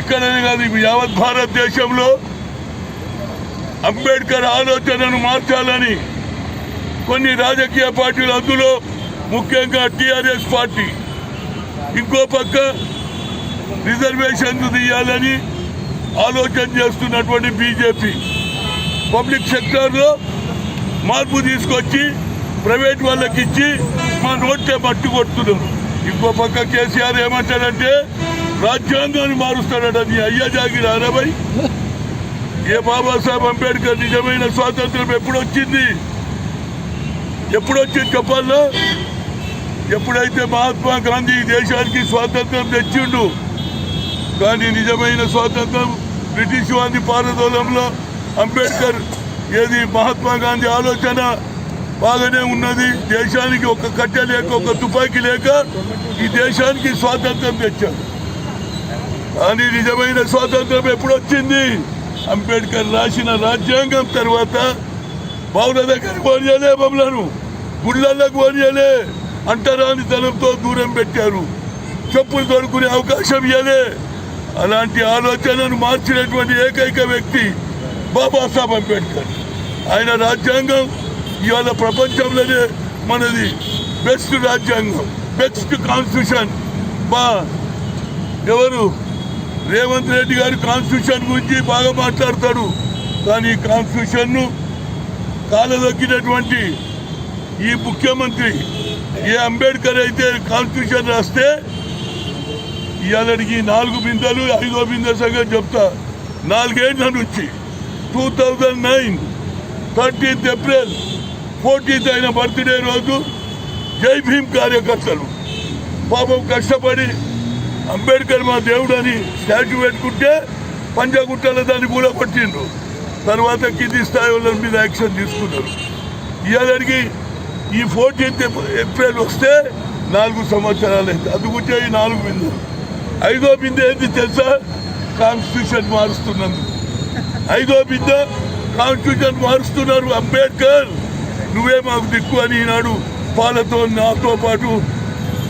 ఇక్కడనే కాదు యావత్ భారతదేశంలో అంబేద్కర్ ఆలోచనను మార్చాలని కొన్ని రాజకీయ పార్టీలు, అందులో ముఖ్యంగా టీఆర్ఎస్ పార్టీ ఇంకో పక్క రిజర్వేషన్లు తీయాలని ఆలోచన చేస్తున్నటువంటి బీజేపీ పబ్లిక్ సెక్టార్లో మార్పు తీసుకొచ్చి ప్రైవేట్ వాళ్ళకి ఇచ్చి మా నోట్లే మట్టు కొడుతున్నారు. ఇంకో పక్క కేసీఆర్ ఏమంటాడంటే రాజ్యాంగాన్ని మారుస్తాడట. నీ అయ్యా జాగిరి అరవై ఏ బాబాసాహెబ్ అంబేద్కర్ నిజమైన స్వాతంత్రం ఎప్పుడొచ్చింది చెప్పాలా? ఎప్పుడైతే మహాత్మా గాంధీ దేశానికి స్వాతంత్రం తెచ్చిండు. కానీ నిజమైన స్వాతంత్రం బ్రిటిష్ వారి పారదోలంలో అంబేద్కర్ ఏది మహాత్మా గాంధీ ఆలోచన బాగానే ఉన్నది. దేశానికి ఒక కట్టె లేక ఒక తుపాకీ లేక ఈ దేశానికి స్వాతంత్రం తెచ్చాడు. కానీ నిజమైన స్వాతంత్రం ఎప్పుడొచ్చింది? అంబేద్కర్ రాసిన రాజ్యాంగం తర్వాత బావుల దగ్గర పోనీయలే, మమ్మలను గుళ్ళకు పోనీయలే, అంటరాని తనంతో దూరం పెట్టారు, చెప్పులు తొడుకునే అవకాశం ఇవ్వలే. అలాంటి ఆలోచనను మార్చినటువంటి ఏకైక వ్యక్తి బాబాసాహెబ్ అంబేద్కర్. ఆయన రాజ్యాంగం ఇవాళ ప్రపంచంలోనే మనది బెస్ట్ రాజ్యాంగం, బెస్ట్ కాన్స్టిట్యూషన్. ఎవరు రేవంత్ రెడ్డి గారు కాన్స్టిట్యూషన్ గురించి బాగా మాట్లాడతాడు. కానీ కాన్స్టిట్యూషన్ను కాలదొక్కినటువంటి ఈ ముఖ్యమంత్రి ఏ అంబేద్కర్ అయితే కాన్స్టిట్యూషన్ రాస్తే ఇవాళకి 4 బిందెలు 5వ బిందె సంగతి చెప్తా. 4 ఏళ్ల నుంచి 2009 13th ఏప్రిల్ 14th ఆయన బర్త్డే రోజు జై భీమ్ కార్యకర్తలు పాపం కష్టపడి అంబేద్కర్ మా దేవుడు అని స్టాచ్యూ పెట్టుకుంటే పంజాగుట్టలో దాన్ని కూడా కొట్టిండ్రు. తర్వాత కింది స్థాయి వాళ్ళ మీద యాక్షన్ తీసుకున్నారు. ఇవాళకి ఈ 14th ఏప్రిల్ వస్తే 4 సంవత్సరాలు అయింది. అందుకుంటే ఈ 4 బిందెలు. 5వ బిందె ఏంటి తెలుసా? కాన్స్టిట్యూషన్ మారుస్తున్నందుకు 5వ బిందె కాన్స్టిట్యూషన్ మారుస్తున్నారు. అంబేద్కర్ నువ్వే మాకు దిక్కు అని ఈనాడు పాలతో నాతో పాటు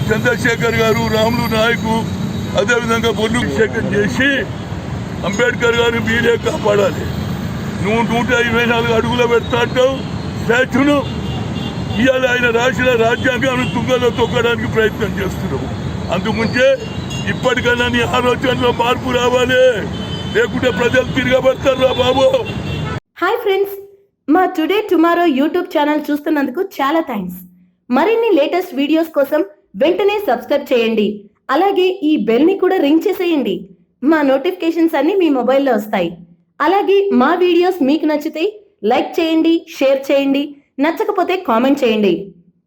చంద్రశేఖర్ గారు, రాములు నాయకు, అదేవిధంగా బొల్లు శేఖర్ చేసి అంబేద్కర్ గారిని మీరే కాపాడాలి. నువ్వు 124 అడుగులు పెడతా అంటావు స్టాచ్యూను. ఇవాళ ఆయన రాసిన రాజ్యాంగాన్ని తుంగలో తొక్కడానికి ప్రయత్నం చేస్తున్నావు. అందుముంచే ఇప్పటికైనా నీ ఆలోచనలో మార్పు రావాలి, లేకుంటే ప్రజలు తిరగబడతారు రా బాబు. హాయ్ ఫ్రెండ్స్, మా టుడే టుమారో యూట్యూబ్ ఛానల్ చూస్తున్నందుకు చాలా థ్యాంక్స్. మరిన్ని లేటెస్ట్ వీడియోస్ కోసం వెంటనే సబ్స్క్రైబ్ చేయండి. అలాగే ఈ బెల్ ని కూడా రింగ్ చేసేయండి. మా నోటిఫికేషన్స్ అన్ని మీ మొబైల్లో వస్తాయి. అలాగే మా వీడియోస్ మీకు నచ్చితే లైక్ చేయండి, షేర్ చేయండి, నచ్చకపోతే కామెంట్ చేయండి.